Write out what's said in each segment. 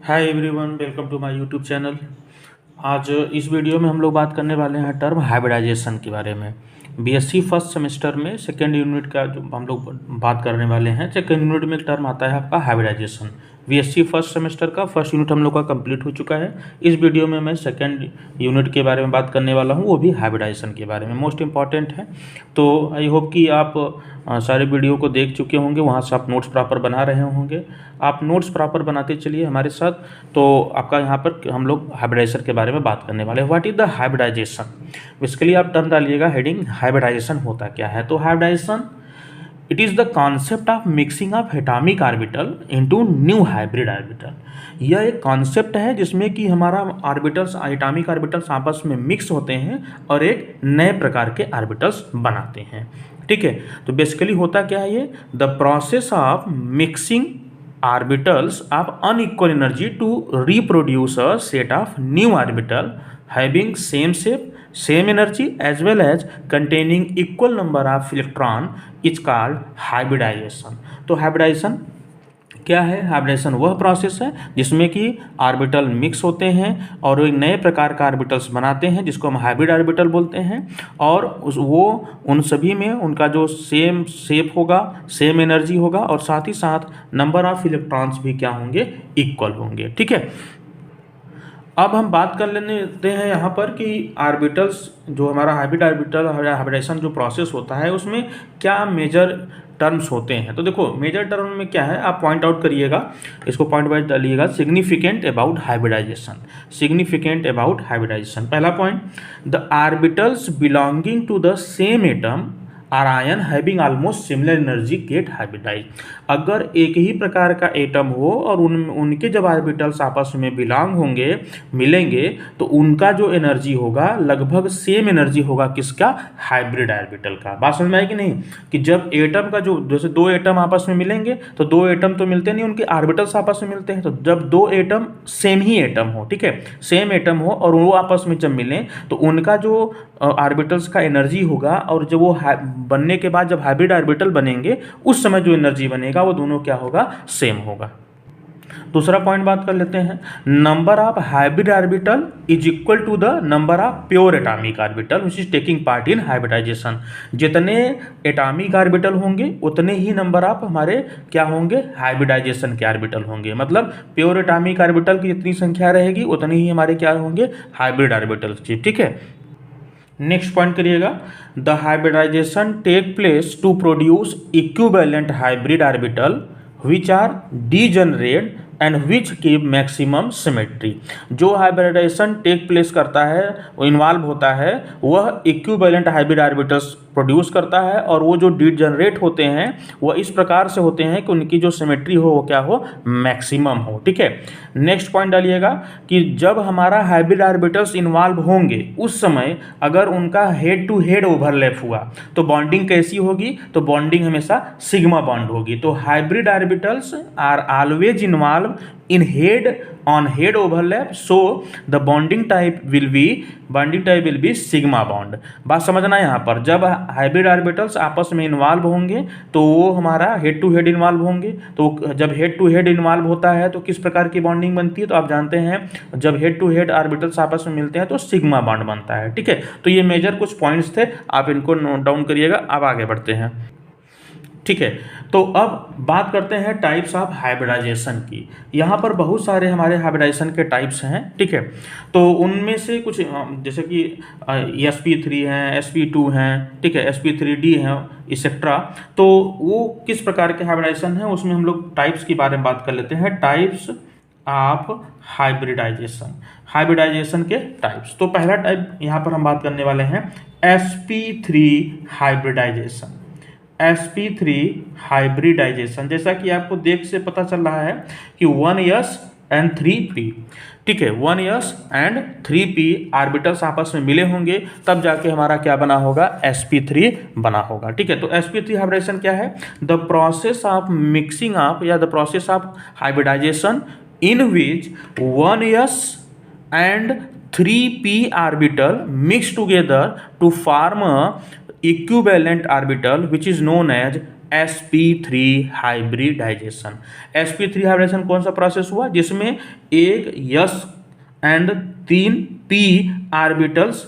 Hi everyone, welcome to my YouTube channel. आज इस video में हम लोग बात करने वाले हैं टर्म हाइब्रिडाइजेशन के बारे में। बीएससी फर्स्ट सेमेस्टर में सेकेंड यूनिट का जो हम लोग बात करने वाले हैं, सेकेंड यूनिट में एक टर्म आता है आपका हाइब्रिडाइजेशन। बीएससी फर्स्ट सेमेस्टर का फर्स्ट यूनिट हम लोग का कंप्लीट हो चुका है। इस वीडियो में मैं सेकेंड यूनिट के बारे में बात करने वाला हूँ, वो भी हाइब्रिडाइजेशन के बारे में, मोस्ट इंपॉर्टेंट है। तो आई होप कि आप सारे वीडियो को देख चुके होंगे, वहाँ से आप नोट्स प्रॉपर बना रहे होंगे। आप नोट्स प्रॉपर बनाते चलिए हमारे साथ। तो आपका यहाँ पर हम लोग हाइब्रिडाइजेशन के बारे में बात करने वाले हैं। What is the hybridization? Basically आप टर्म डालिएगा हेडिंग हाइब्रिडाइजेशन होता क्या है। तो hybridization it is the concept of mixing of atomic orbital into new hybrid orbital. यह एक कॉन्सेप्ट है जिसमें कि हमारा ऑर्बिटल्स, एटॉमिक ऑर्बिटल्स आपस में मिक्स होते हैं और एक नए प्रकार के ऑर्बिटल्स बनाते हैं। ठीक है, तो बेसिकली होता क्या है ये? The process of mixing orbitals of unequal energy to reproduce a set of new orbital having same shape, same energy as well as containing equal number of electron is called hybridization। तो hybridisation क्या है? Hybridisation वह process है जिसमें कि orbital mix होते हैं और एक नए प्रकार का ऑर्बिटल्स बनाते हैं जिसको हम हाइब्रिड ऑर्बिटल बोलते हैं। और वो उन सभी में उनका जो सेम शेप होगा, सेम एनर्जी होगा और साथ ही साथ नंबर ऑफ इलेक्ट्रॉन्स भी क्या होंगे? इक्वल होंगे। ठीक है, अब हम बात कर लेते हैं यहाँ पर कि ऑर्बिटल्स, जो हमारा हाइब्रिड ऑर्बिटल हाइब्रिडाइजेशन जो प्रोसेस होता है उसमें क्या मेजर टर्म्स होते हैं। तो देखो, मेजर टर्म में क्या है आप पॉइंट आउट करिएगा, इसको पॉइंट वाइज डालिएगा। Significant about hybridization, significant about hybridization. पहला point, the orbitals belonging to the same atom or ion having almost similar energy get hybridize. अगर एक ही प्रकार का एटम हो और उनके जब ऑर्बिटल्स आपस में बिलोंग होंगे, मिलेंगे, तो उनका जो एनर्जी होगा लगभग सेम एनर्जी होगा किसका? हाइब्रिड ऑर्बिटल का। बात समझ में आई कि नहीं? कि जब एटम का जो, जैसे दो एटम आपस में मिलेंगे तो दो एटम तो मिलते नहीं, उनके ऑर्बिटल्स आपस में मिलते हैं। तो जब दो एटम सेम ही एटम हो, ठीक है, सेम एटम हो और वो आपस में जब मिलें तो उनका जो ऑर्बिटल्स का एनर्जी होगा, और जब वो बनने के बाद जब हाइब्रिड ऑर्बिटल बनेंगे उस समय जो एनर्जी बनेगा वो दोनों क्या होगा? सेम होगा। दूसरा पॉइंट बात कर लेते हैं, number of hybrid orbital is equal to the number of pure atomic orbital which is taking part in hybridization. जितने एटॉमिक ऑर्बिटल होंगे उतने ही नंबर ऑफ हमारे क्या होंगे? हाइब्रिडाइजेशन के ऑर्बिटल होंगे। मतलब प्योर एटॉमिक ऑर्बिटल की जितनी संख्या रहेगी उतनी ही हमारे क्या होंगे? हाइब्रिड ऑर्बिटल की। ठीक है, नेक्स्ट पॉइंट करिएगा, the hybridization take place to produce equivalent hybrid orbital which are degenerate and which keep maximum symmetry. जो हाइब्रिडाइजेशन टेक प्लेस करता है, वो इन्वॉल्व होता है, वह इक्विवेलेंट हाइब्रिड ऑर्बिटल्स प्रोड्यूस करता है और वो जो डीजनरेट होते हैं वह इस प्रकार से होते हैं कि उनकी जो सिमेट्री हो वो क्या हो? मैक्सिमम हो। ठीक है, नेक्स्ट पॉइंट डालिएगा कि जब हमारा हाइब्रिड ऑर्बिटल्स इन्वॉल्व होंगे उस समय अगर उनका हेड टू हेड ओवरलैप हुआ तो बॉन्डिंग कैसी होगी? तो बॉन्डिंग हमेशा सिग्मा बॉन्ड होगी। तो hybrid orbitals are always involve in head on head overlap, so the bonding type will be sigma bond। बात समझना यहाँ पर, जब हाइब्रिड ऑर्बिटल्स आपस में इन्वॉल्व होंगे तो वो हमारा हेड टू हेड इन्वॉल्व होंगे। तो जब हेड टू हेड इन्वॉल्व होता है तो किस प्रकार की बॉन्डिंग बनती है? तो आप जानते हैं जब हेड टू हेड ऑर्बिटल्स आपस में मिलते हैं तो सिग्मा बॉन्ड बनता है। ठीक है, तो ये मेजर कुछ पॉइंट्स थे, आप इनको नोट डाउन करिएगा। अब आगे बढ़ते हैं। ठीक है, तो अब बात करते हैं टाइप्स ऑफ हाइब्रिडाइजेशन की। यहाँ पर बहुत सारे हमारे हाइब्रिडाइजेशन के टाइप्स हैं। ठीक है, तो उनमें से कुछ जैसे कि sp3 हैं, sp2 हैं, ठीक है, sp3d हैं, इसेट्रा। तो वो किस प्रकार के हाइब्रिडाइजेशन हैं उसमें हम लोग टाइप्स के बारे में बात कर लेते हैं। टाइप्स ऑफ हाइब्रिडाइजेशन, हाइब्रिडाइजेशन के टाइप्स। तो पहला टाइप यहाँ पर हम बात करने वाले हैं sp3 हाइब्रिडाइजेशन। sp3 हाइब्रिडाइजेशन, जैसा कि आपको देख से पता चल रहा है कि 1s एंड 3p, ठीक है, 1s एंड 3p ऑर्बिटल्स आपस में मिले होंगे तब जाके हमारा क्या बना होगा? sp3 बना होगा। ठीक है, तो sp3 हाइब्रिडाइजेशन क्या है? The process of mixing of या the process of hybridization in which 1s and 3p orbital mix together to form a equivalent orbital which is known as sp3 hybridization. sp3 hybridization कौन सा process हुआ, जिसमें एक s and 3 p orbitals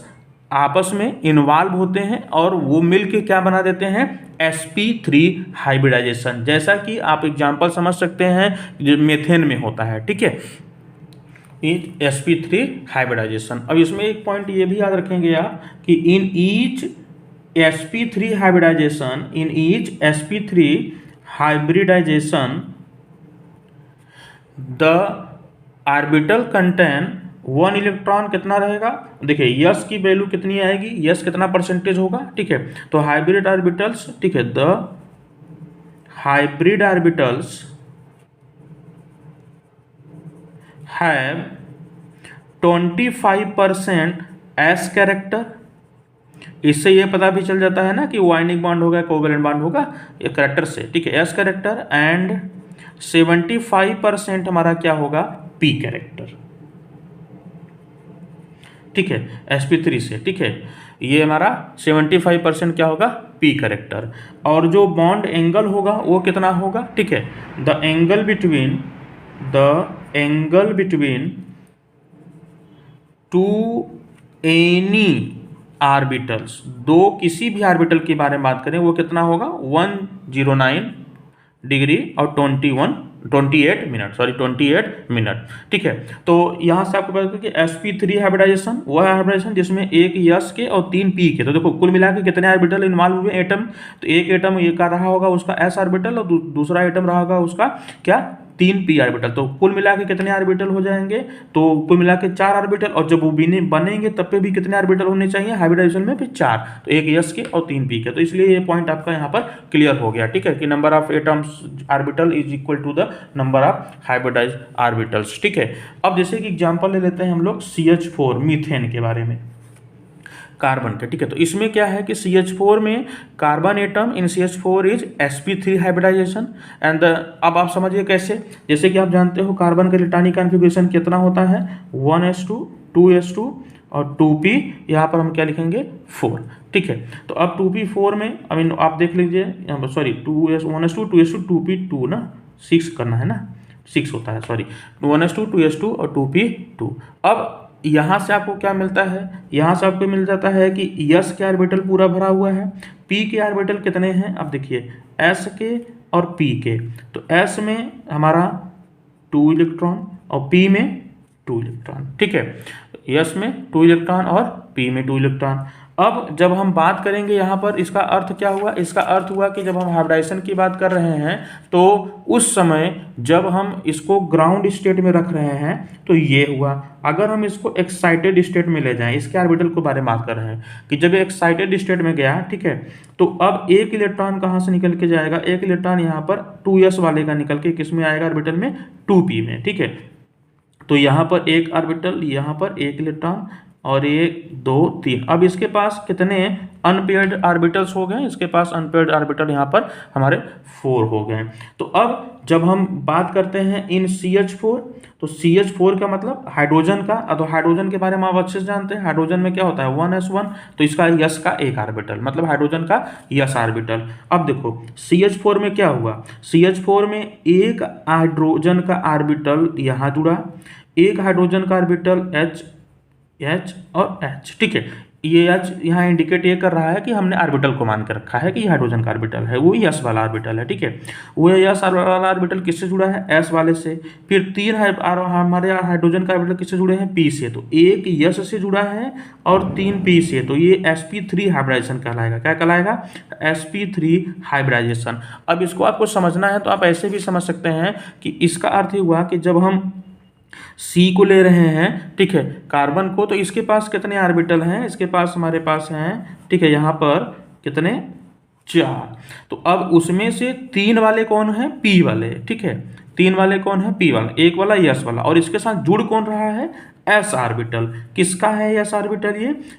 आपस में involve होते हैं और वो मिलके क्या बना देते हैं, sp3 हाइब्रिडाइजेशन। जैसा कि आप एग्जांपल समझ सकते हैं जो मेथेन में होता है, ठीक है, sp3 हाइब्रिडाइजेशन। अब इसमें एक पॉइंट ये भी याद रखेंगे आप कि in each sp3 hybridization the orbital contain 1 electron कितना रहेगा, देखिए यस की वैल्यू कितनी आएगी, यस कितना परसेंटेज होगा, ठीक है। तो हाइब्रिड ऑर्बिटल्स, ठीक है, the hybrid orbitals have 25% S character. इससे ये पता भी चल जाता है ना कि वाइंडिंग बॉन्ड होगा, कोवैलेंट बॉन्ड होगा, ये कैरेक्टर से, ठीक है, एस कैरेक्टर। एंड 75% हमारा क्या होगा, पी कैरेक्टर, ठीक है, sp3 से, ठीक है, ये हमारा 75% क्या होगा, पी कैरेक्टर। और जो बॉन्ड एंगल होगा वो कितना होगा, ठीक है, the angle between two any orbitals, दो किसी भी ऑर्बिटल के बारे में बात करें वो कितना होगा, 109 डिग्री और 28 मिनट, ठीक है। तो यहाँ से आपको पता कि sp3 हाइब्रिडाइजेशन वह हाइब्रिडाइजेशन जिसमें एक यस के और 3 पी के, तो देखो कुल मिला के कितने ऑर्बिटल इन्वॉल्व हुए एटम, तो एक एटम ये का रहा होगा उसका s ऑर्बिटल और दूसरा एटम रहा होगा उसका क्या, 3 p ऑर्बिटल। तो कुल मिला के कितने ऑर्बिटल हो जाएंगे, तो कुल मिला के 4 ऑर्बिटल, और जब वो बनेंगे तब पे भी कितने ऑर्बिटल होने चाहिए हाइब्रिडाइजेशन में, फिर 4, तो एक यस के और 3 p के। तो इसलिए ये पॉइंट आपका यहाँ पर क्लियर हो गया, ठीक है, कि number of atoms orbital is equal to the number of hybridized orbitals, ठीक है। अब जैसे कि एग्जांपल ले लेते हैं हम लोग CH4 मीथेन के बारे में, कार्बन के, ठीक है। तो इसमें क्या है कि CH4 में carbon atom in CH4 is sp3 hybridization and अब आप समझिए कैसे, जैसे कि आप जानते हो कार्बन का इलेक्ट्रॉनिक कॉन्फ़िगरेशन कितना होता है, 1s2 2s2 और 2p, यहाँ पर हम क्या लिखेंगे 4, ठीक है। तो अब 2p 4 में आई मीन आप देख लीजिए यहाँ पर, सॉरी 1s2 2s2 2p 2 ना, 6 करना है ना, 6 होता है, सॉरी 1s2 2s2 और 2p 2। अब यहाँ से आपको क्या मिलता है, यहाँ से आपको मिल जाता है कि यस के ऑर्बिटल पूरा भरा हुआ है, पी के ऑर्बिटल कितने हैं, अब देखिए एस के और पी के, तो एस में हमारा 2 इलेक्ट्रॉन और पी में 2 इलेक्ट्रॉन, ठीक है, यस में 2 इलेक्ट्रॉन और पी में 2 इलेक्ट्रॉन। अब जब हम बात करेंगे यहाँ पर इसका अर्थ क्या हुआ, इसका अर्थ हुआ कि जब हम हाइब्रिडाइजेशन की बात कर रहे हैं तो उस समय जब हम इसको ग्राउंड स्टेट में रख रहे हैं तो ये हुआ। अगर हम इसको एक्साइटेड स्टेट में ले जाएं, इसके ऑर्बिटल के बारे में बात कर रहे हैं कि जब एक्साइटेड स्टेट में गया, ठीक है, तो अब एक इलेक्ट्रॉन कहाँ से निकल के जाएगा, एक इलेक्ट्रॉन यहाँ पर 2s वाले का निकल के किस में आएगा, ऑर्बिटल में 2p में, ठीक है। तो यहाँ पर एक ऑर्बिटल, यहाँ पर एक इलेक्ट्रॉन और 1 2 3, अब इसके पास कितने अनपेयर्ड ऑर्बिटल्स हो गए, इसके पास अनपेयर्ड ऑर्बिटल यहाँ पर हमारे 4 हो गए। तो अब जब हम बात करते हैं इन CH4, तो CH4 का मतलब हाइड्रोजन का, तो हाइड्रोजन के बारे में आप अच्छे से जानते हैं, हाइड्रोजन में क्या होता है 1s1, तो इसका यस का एक ऑर्बिटल, मतलब हाइड्रोजन का यस ऑर्बिटल। अब देखो CH4 में क्या हुआ, CH4 में एक हाइड्रोजन का ऑर्बिटल यहाँ जुड़ा, एक हाइड्रोजन का ऑर्बिटल H और H, ठीक है, ये H यहाँ इंडिकेट ये कर रहा है कि हमने ऑर्बिटल को मान कर रखा है कि हाइड्रोजन का ऑर्बिटल है, वो यस वाला ऑर्बिटल है, ठीक है। वो यस वाला ऑर्बिटल किससे जुड़ा है, एस वाले से। फिर 3 हमारे हाइड्रोजन का ऑर्बिटल किससे जुड़े हैं, पी से, तो एक यस से जुड़ा है और 3 पी से, तो ये sp3 हाइब्रिडाइजेशन कहलाएगा, क्या कहलाएगा, sp3 हाइब्रिडाइजेशन। अब इसको आपको समझना है तो आप ऐसे भी समझ सकते हैं कि इसका अर्थ ये हुआ कि जब हम C को ले रहे हैं, ठीक है, कार्बन को, तो इसके पास कितने ऑर्बिटल हैं, इसके पास हमारे पास हैं, ठीक है, यहाँ पर कितने 4, तो अब उसमें से 3 वाले कौन है, P वाले, ठीक है, 3 वाले कौन है, P वाला, एक वाला यस वाला, और इसके साथ जुड़ कौन रहा है, एस ऑर्बिटल। किसका है एस ऑर्बिटल,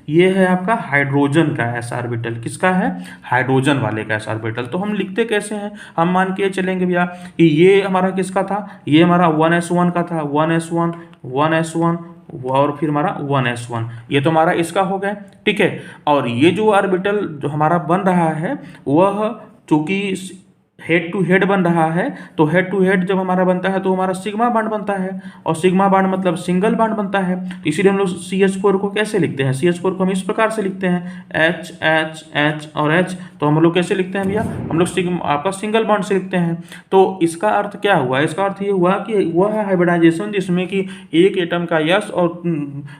ये है आपका हाइड्रोजन का एस ऑर्बिटल, किसका है, हाइड्रोजन वाले का एस ऑर्बिटल। तो हम लिखते कैसे हैं, हम मान के चलेंगे भैया कि ये हमारा किसका था, ये हमारा 1s1 का था, 1s1 और फिर हमारा 1s1, ये तो हमारा इसका हो गया, ठीक है। और ये जो ऑर्बिटल जो हमारा बन रहा है वह चूंकि हेड टू हेड बन रहा है, तो हेड टू हेड जब हमारा बनता है तो हमारा सिग्मा बॉन्ड बनता है, और सिग्मा बॉन्ड मतलब सिंगल बॉन्ड बनता है। तो इसीलिए हम लोग CH4 को कैसे लिखते हैं, CH4 को हम इस प्रकार से लिखते हैं H H H और H। तो हम लोग कैसे लिखते हैं भैया, हम लोग सिग्मा आपका सिंगल बॉन्ड से लिखते हैं। तो इसका अर्थ क्या हुआ, इसका अर्थ ये हुआ कि वह है हाइब्रिडाइजेशन जिसमें कि एक एटम का S और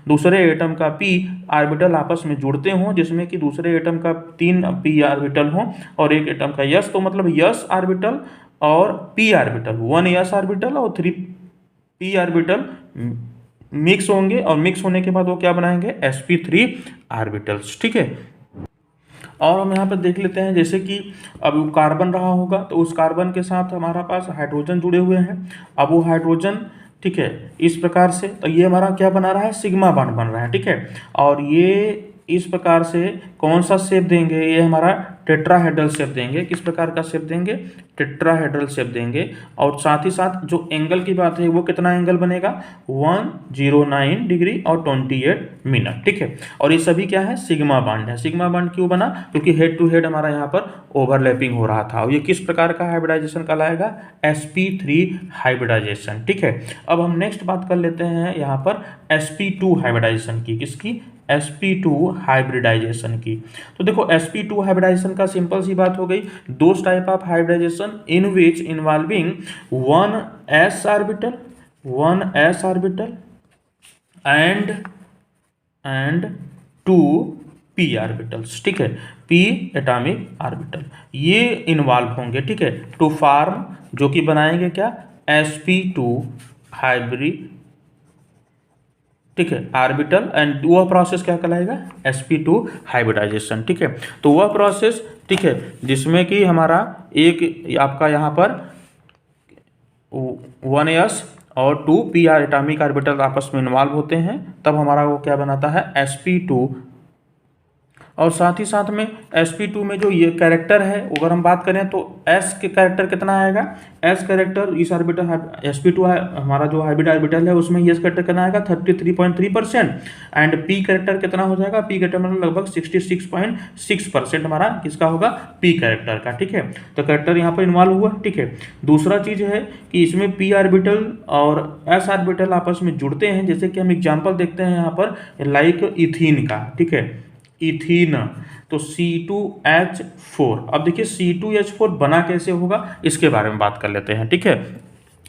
दूसरे एटम का P आर्बिटल आपस में जुड़ते हों, जिसमें कि दूसरे एटम का 3 P आर्बिटल हों और एक एटम का S। तो मतलब S आर्बिटल और P आर्बिटल, 1 S आर्बिटल और 3 P आर्बिटल मिक्स होंगे, और मिक्स होने के बाद वो क्या बनाएंगे, sp3 आर्बिटल्स। ठीक है, और हम यहाँ पर देख लेते हैं जैसे कि अब कार्बन रहा होगा, तो उस कार्बन के साथ हमारा पास हाइड्रोजन जुड़े हुए हैं। अब वो हाइड्रोजन, ठीक है, इस प्रकार से, तो ये हमारा क्या बना रहा है, सिग्मा बॉन्ड बन रहा है। ठीक है, और ये इस प्रकार से कौन सा शेप देंगे, ये हमारा टेट्राहेड्रल शेप देंगे। किस प्रकार का शेप देंगे, टेट्राहेड्रल शेप देंगे। और साथ ही साथ जो एंगल की बात है वो कितना एंगल बनेगा, 109 डिग्री और 28 मिनट। ठीक है, और ये सभी क्या है, सिग्मा बॉन्ड है। सिग्मा बॉन्ड क्यों बना, क्योंकि हेड टू हेड हमारा यहाँ पर ओवरलैपिंग हो रहा था। और ये किस प्रकार का हाइब्रिडाइजेशन कहलाएगा, sp3 हाइब्रिडाइजेशन। ठीक है, अब हम नेक्स्ट बात कर लेते हैं यहाँ पर sp2 हाइब्रिडाइजेशन की। किसकी, sp2 हाइब्रिडाइजेशन की। तो देखो sp2 हाइब्रिडाइजेशन का सिंपल सी बात हो गई, those type of hybridization in which involving 1s orbital and 2 p orbitals. ठीक है, p एटॉमिक ऑर्बिटल ये इन्वॉल्व होंगे। ठीक है, टू फॉर्म, जो कि बनाएंगे क्या, sp2 हाइब्रिड। ठीक है, ऑर्बिटल, एंड वह प्रोसेस क्या कहलाएगा, sp2 हाइब्रिडाइजेशन। ठीक है, तो वह प्रोसेस, ठीक है, जिसमें कि हमारा एक आपका यहाँ पर 1s और 2 p एटॉमिक ऑर्बिटल आपस में इन्वॉल्व होते हैं, तब हमारा वो क्या बनाता है, sp2। और साथ ही साथ में sp2 में जो ये कैरेक्टर है, अगर हम बात करें तो s के कैरेक्टर कितना आएगा, s कैरेक्टर इस ऑर्बिटल sp2 है हमारा जो हाइब्रिड ऑर्बिटल है उसमें s कैरेक्टर कितना आएगा, 33.3%। एंड p कैरेक्टर कितना हो जाएगा, p कैरेक्टर मतलब लगभग 66.6% हमारा किसका होगा, p कैरेक्टर का। ठीक है, तो कैरेक्टर यहाँ पर इन्वॉल्व हुआ। ठीक है, दूसरा चीज है कि इसमें p ऑर्बिटल और s ऑर्बिटल आपस में जुड़ते हैं, जैसे कि हम एग्जाम्पल देखते हैं यहाँ पर, लाइक इथीन का। ठीक है, इथीन, तो C2H4। अब देखिए C2H4 बना कैसे होगा, इसके बारे में बात कर लेते हैं। ठीक है,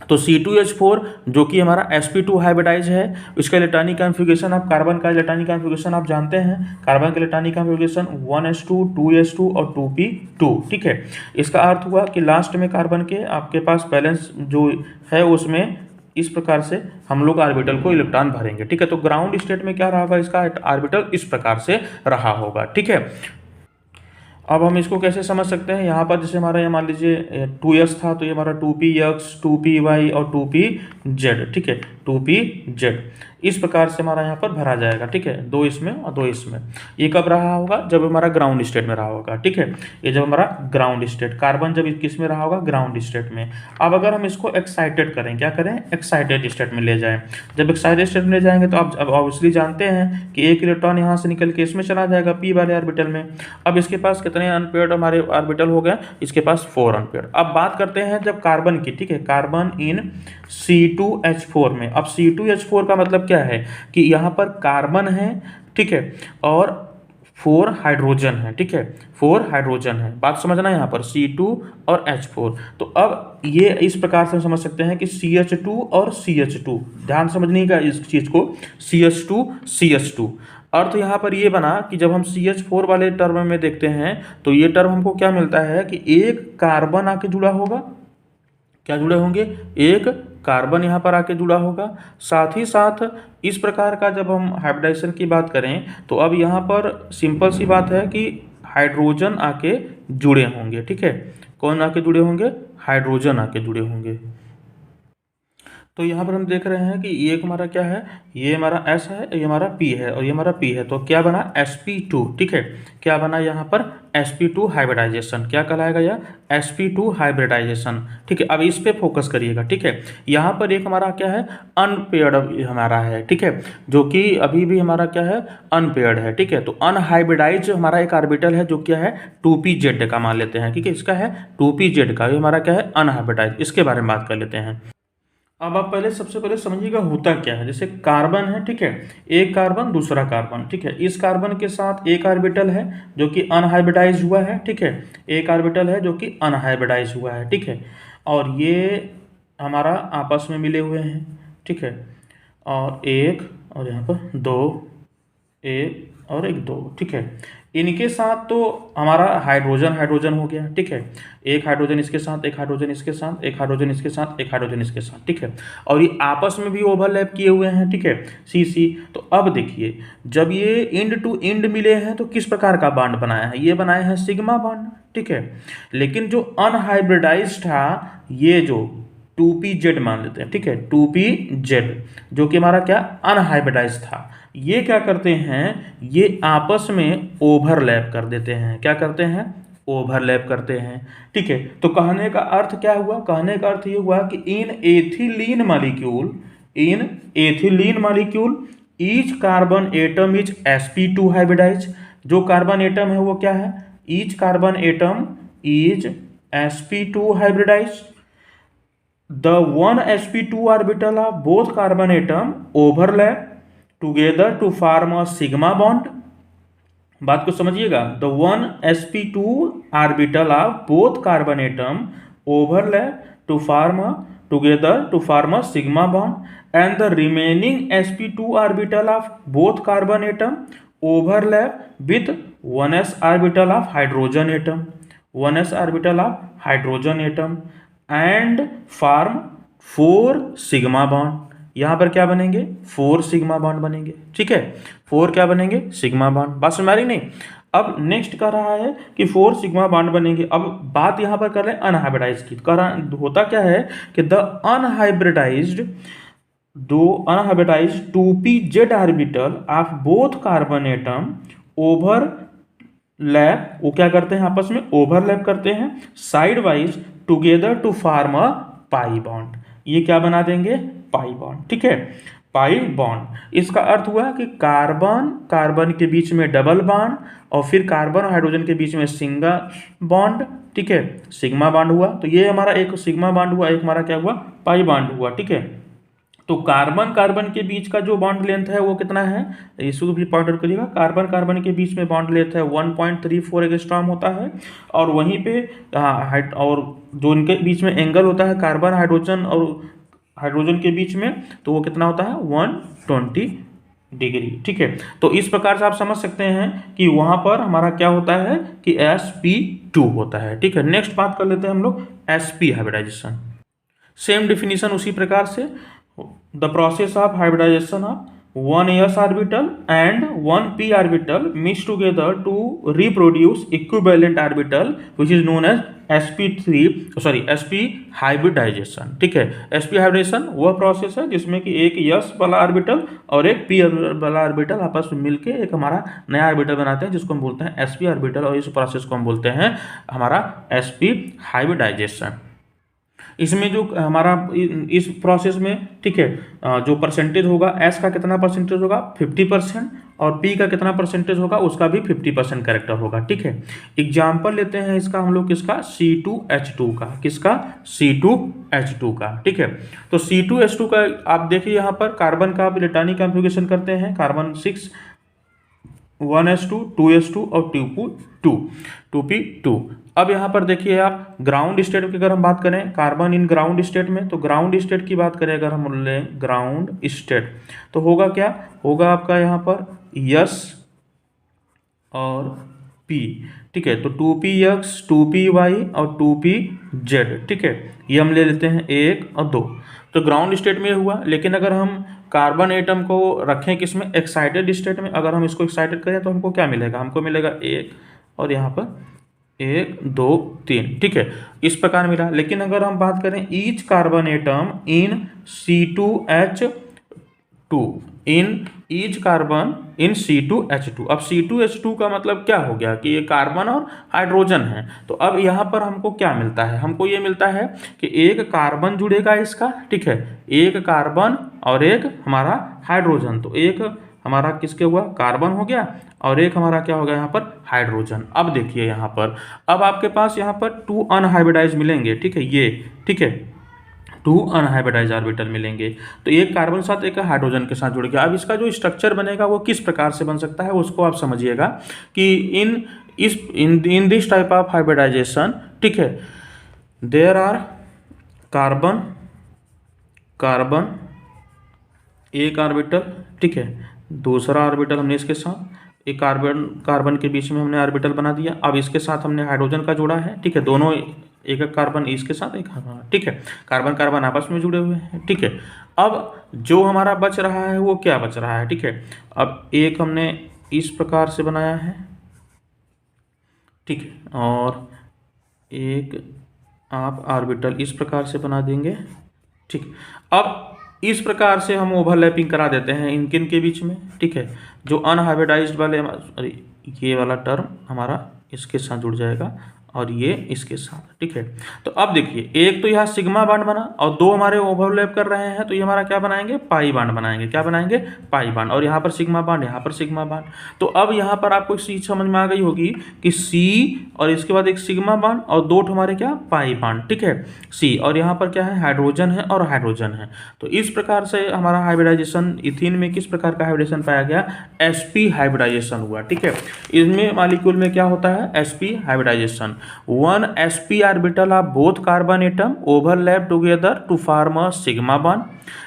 तो C2H4 जो कि हमारा sp2 हाइब्रिडाइज है, इसका इलेक्ट्रॉनिक कॉन्फ़िगरेशन, आप कार्बन का इलेक्ट्रॉनिक कॉन्फ़िगरेशन आप जानते हैं, कार्बन का इलेक्ट्रॉनिक कॉन्फ़िगरेशन 1s2 2s2 और 2p2। ठीक है, इसका अर्थ हुआ कि लास्ट में कार्बन के आपके पास बैलेंस जो है उसमें इस प्रकार से हम लोग ऑर्बिटल को इलेक्ट्रॉन भरेंगे। ठीक है, तो ग्राउंड स्टेट में क्या रहा होगा, इसका ऑर्बिटल इस प्रकार से रहा होगा। ठीक है, अब हम इसको कैसे समझ सकते हैं, यहाँ पर जैसे हमारा ये मान लीजिए 2s था, तो ये हमारा 2px 2py और 2pz। ठीक है, 2pz इस प्रकार से हमारा यहाँ पर भरा जाएगा। ठीक है, 2 इसमें और 2 इसमें। ये कब रहा होगा, जब हमारा ग्राउंड स्टेट में रहा होगा। ठीक है, ये जब हमारा ग्राउंड स्टेट, कार्बन जब किस में रहा होगा, ग्राउंड स्टेट में। अब अगर हम इसको एक्साइटेड करें, क्या करें, एक्साइटेड स्टेट में ले जाएं। जब एक्साइटेड स्टेट में ले जाएंगे तो आप अब ऑब्वियसली जानते हैं कि एक इलेक्ट्रॉन यहाँ से निकल के इसमें चला जाएगा, p वाले ऑर्बिटल में। अब इसके पास कितने अनपेयर्ड हमारे ऑर्बिटल हो गए, इसके पास 4 अनपेयर्ड। अब बात करते हैं जब कार्बन की। ठीक है, कार्बन इन C2H4 में। अब C2H4 का मतलब क्या है कि यहाँ पर कार्बन है, ठीक है, और 4 हाइड्रोजन है। ठीक है, 4 हाइड्रोजन है, बात समझना यहाँ पर, C2 और H4। तो अब ये इस प्रकार से हम समझ सकते हैं कि CH2 और CH2, ध्यान समझने का इस चीज को, CH2 CH2। अर्थ यहाँ पर ये बना कि जब हम CH4 वाले टर्म में देखते हैं तो ये टर्म हमको क्या मिलता है कि एक कार्बन आके जुड़ा होगा, क्या जुड़े होंगे, एक कार्बन यहाँ पर आके जुड़ा होगा। साथ ही साथ इस प्रकार का जब हम हाइब्रिडाइजेशन की बात करें तो अब यहाँ पर सिंपल सी बात है कि हाइड्रोजन आके जुड़े होंगे। ठीक है, कौन आके जुड़े होंगे, हाइड्रोजन आके जुड़े होंगे। तो यहाँ पर हम देख रहे हैं कि ये हमारा क्या है, ये हमारा S है, ये हमारा P है और ये हमारा P है। तो क्या बना, sp2। ठीक है, क्या बना यहाँ पर, sp2 हाइब्रिडाइजेशन। क्या कहलाएगा यह, sp2 हाइब्रिडाइजेशन। ठीक है, अब इस पे फोकस करिएगा। ठीक है, यहाँ पर एक हमारा क्या है, अनपेयर्ड हमारा है। ठीक है, जो कि अभी भी हमारा क्या है, अनपेयर्ड है। ठीक है, तो अनहाइब्रिडाइज हमारा एक ऑर्बिटल है जो क्या है 2pz का मान लेते हैं। ठीक है, इसका है 2pz का, ये हमारा क्या है, अनहाइब्रिडाइज। इसके बारे में बात कर लेते हैं। अब आप पहले सबसे पहले समझिएगा होता क्या है। जैसे कार्बन है, ठीक है, एक कार्बन दूसरा कार्बन। ठीक है, इस कार्बन के साथ एक ऑर्बिटल है जो कि अनहाइब्रिडाइज हुआ है। ठीक है, एक ऑर्बिटल है जो कि अनहाइब्रिडाइज हुआ है। ठीक है, और ये हमारा आपस में मिले हुए हैं। ठीक है, और एक और यहाँ पर दो, एक और एक दो। ठीक है, इनके साथ तो हमारा हाइड्रोजन हाइड्रोजन हो गया। ठीक है, एक हाइड्रोजन इसके साथ, एक हाइड्रोजन इसके साथ, एक हाइड्रोजन इसके साथ, एक हाइड्रोजन इसके साथ। ठीक है, और ये आपस में भी ओवरलैप किए हुए हैं। ठीक है, सी सी। तो अब देखिए, जब ये इंड टू इंड मिले हैं तो किस प्रकार का बॉन्ड बनाया है, ये बनाए हैं सिग्मा बॉन्ड। ठीक है, लेकिन जो अनहाइब्रिडाइज था, ये जो 2pz मान लेते हैं। ठीक है, 2pz जो कि हमारा क्या, अनहाइब्रिडाइज था, ये क्या करते हैं, ये आपस में ओवरलैप कर देते हैं। क्या करते हैं, ओवरलैप करते हैं। ठीक है, तो कहने का अर्थ क्या हुआ, कहने का अर्थ ये हुआ कि in ethylene molecule each carbon atom is sp2 hybridize. जो कार्बन एटम है वो क्या है, each carbon atom is sp2 hybridize. The one sp2 orbital of both carbon atom overlap together to form a sigma bond। बात को समझिएगा, the one sp2 orbital of both carbon atom overlap to form a sigma bond, and the remaining sp2 orbital of both carbon atom overlap with 1s orbital of hydrogen atom and form 4 sigma bond. यहाँ पर क्या बनेंगे, 4 sigma bond बनेंगे। ठीक है, 4 क्या बनेंगे, sigma bond. बात समझ आ रही नहीं। अब नेक्स्ट कर रहा है कि 4 सिग्मा बॉन्ड बनेंगे। अब बात यहाँ पर कर रहे हैं अनहाइब्रिडाइज की। होता क्या है कि the unhybridized 2pz orbital of both carbon atom overlap, वो क्या करते हैं, आपस में ओवरलैप करते हैं side wise together to form a pi bond. ये क्या बना देंगे, पाई बॉन्ड। ठीक है, पाई बॉन्ड। इसका अर्थ हुआ कि कार्बन कार्बन के बीच में डबल बॉन्ड और फिर कार्बन और हाइड्रोजन के बीच में सिंगल बॉन्ड। ठीक है, सिग्मा बॉन्ड हुआ। तो ये हमारा एक सिग्मा बॉन्ड हुआ, एक हमारा क्या हुआ, पाई बॉन्ड हुआ। ठीक है, तो कार्बन कार्बन के बीच का जो बॉन्ड लेंथ है वो कितना है, इसको भी पॉइंट आउट करिएगा। कार्बन कार्बन के बीच में बॉन्ड लेंथ है 1.34 एंगस्ट्रॉम होता है। और वहीं पे और जो इनके बीच में एंगल होता है कार्बन हाइड्रोजन और हाइड्रोजन के बीच में, तो वो कितना होता है, 120 डिग्री। ठीक है, तो इस प्रकार से आप समझ सकते हैं कि वहाँ पर हमारा क्या होता है कि sp2 होता है। ठीक है, नेक्स्ट बात कर लेते हैं हम लोग sp हाइब्रिडाइजेशन। सेम डिफिनीशन उसी प्रकार से, the process of hybridization of one s orbital and one p orbital mixed together to reproduce equivalent orbital which is known as sp hybridization। ठीक है, sp hybridization वह प्रोसेस है जिसमें कि एक s वाला ऑर्बिटल और एक p वाला ऑर्बिटल आपस में मिलके एक हमारा नया ऑर्बिटल बनाते हैं जिसको हम बोलते हैं sp ऑर्बिटल, और इस प्रोसेस को हम बोलते हैं हमारा sp हाइब्रिडाइजेशन। इसमें जो हमारा इस प्रोसेस में, ठीक है, जो परसेंटेज होगा, एस का कितना परसेंटेज होगा, 50%, और पी का कितना परसेंटेज होगा, उसका भी 50% कैरेक्टर होगा। ठीक है, एग्जाम्पल लेते हैं इसका हम लोग, किसका, C2H2 का, किसका, C2H2 का। ठीक है, तो C2H2 का आप देखिए यहाँ पर कार्बन का आप इलेक्ट्रॉनिक कॉन्फ़िगरेशन करते हैं, कार्बन 6, 1s2, 2s2 और 2p2। अब यहाँ पर देखिए आप ग्राउंड स्टेट की अगर हम बात करें, कार्बन इन ग्राउंड स्टेट में, तो ग्राउंड स्टेट की बात करें अगर हम लें ग्राउंड स्टेट, तो होगा क्या, होगा आपका यहाँ पर यस और पी। ठीक है, तो 2px, 2py और 2pz। ठीक है, ये हम ले लेते हैं 1 और 2। तो ग्राउंड स्टेट में हुआ, लेकिन अगर हम कार्बन एटम को रखें किसमें, एक्साइटेड स्टेट में, अगर हम इसको एक्साइटेड करें तो हमको क्या मिलेगा, हमको मिलेगा 1 और यहाँ पर 1 2 3, ठीक है, इस प्रकार मिला। लेकिन अगर हम बात करें each carbon atom in C2H2, in each carbon in C2H2, अब C2H2 का मतलब क्या हो गया कि ये कार्बन और हाइड्रोजन है। तो अब यहाँ पर हमको क्या मिलता है, हमको ये मिलता है कि एक कार्बन जुड़ेगा इसका, ठीक है, एक कार्बन और एक हमारा हाइड्रोजन, तो एक हमारा किसके हुआ, कार्बन हो गया, और एक हमारा क्या हो गया यहाँ पर, हाइड्रोजन। अब देखिए यहाँ पर, अब आपके पास यहाँ पर 2 अनहाइब्रिडाइज मिलेंगे, ठीक है, ये, ठीक है, 2 अनहाइब्रिडाइज ऑर्बिटल मिलेंगे। तो एक कार्बन के साथ एक हाइड्रोजन के साथ जुड़ गया। अब इसका जो स्ट्रक्चर बनेगा वो किस प्रकार से बन सकता है उसको आप समझिएगा कि in this type of hybridization, ठीक है, देयर आर कार्बन कार्बन एक ऑर्बिटल, ठीक है, दूसरा ऑर्बिटल हमने इसके साथ एक कार्बन के बीच में हमने ऑर्बिटल बना दिया। अब इसके साथ हमने हाइड्रोजन का जोड़ा है, ठीक है, दोनों एक कार्बन इसके साथ एक कार्बन, ठीक है, कार्बन कार्बन आपस में जुड़े हुए हैं, ठीक है। अब जो हमारा बच रहा है वो क्या बच रहा है, ठीक है, अब एक हमने इस प्रकार से बनाया है, ठीक है, और एक आप ऑर्बिटल इस प्रकार से बना देंगे, ठीक। अब इस प्रकार से हम ओवरलैपिंग करा देते हैं इनके इनके बीच में, ठीक है, जो अनहाइब्रिडाइज्ड वाले, अरे ये वाला टर्म हमारा इसके साथ जुड़ जाएगा और ये इसके साथ, ठीक है। तो अब देखिए, एक तो यहाँ सिग्मा बॉन्ड बना और दो हमारे ओवरलैप कर रहे हैं, तो ये हमारा क्या बनाएंगे, पाई बॉन्ड बनाएंगे, क्या बनाएंगे, पाई बॉन्ड, और यहाँ पर सिग्मा बॉन्ड, यहाँ पर सिग्मा बॉन्ड। तो अब यहाँ पर आपको एक चीज समझ में आ गई होगी कि सी और इसके बाद एक सिग्मा बॉन्ड और दो हमारे क्या, पाई बॉन्ड, ठीक है, सी, और यहाँ पर क्या है, हाइड्रोजन है और हाइड्रोजन है। तो इस प्रकार से हमारा हाइब्रिडाइजेशन, इथीन में किस प्रकार का हाइब्रिडाइजेशन पाया गया, sp हाइब्रिडाइजेशन हुआ, ठीक है। इसमें मॉलिक्यूल में क्या होता है, sp hybridization, one sp orbital of both carbon atom overlap together to form a sigma bond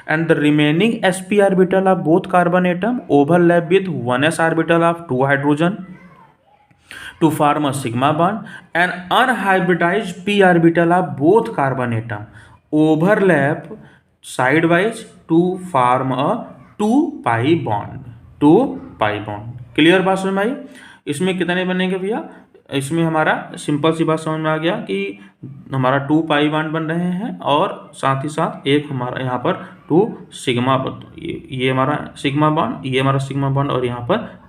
and the remaining sp orbital of both carbon atom overlap with 1s orbital of 2 hydrogen to form a sigma bond and unhybridized p orbital of both carbon atom overlap sidewise to form a 2 pi bond, 2 pi bond। Clear बात समझ में आई। इसमें कितने बनेंगे भैया, इसमें हमारा simple सी बात समझ में आ गया कि हमारा 2 पाई बॉन्ड बन रहे हैं और साथ ही साथ एक हमारा यहाँ पर 2 सिग्मा, ये हमारा सिग्मा बॉन्ड, ये हमारा सिग्मा बॉन्ड और यहाँ पर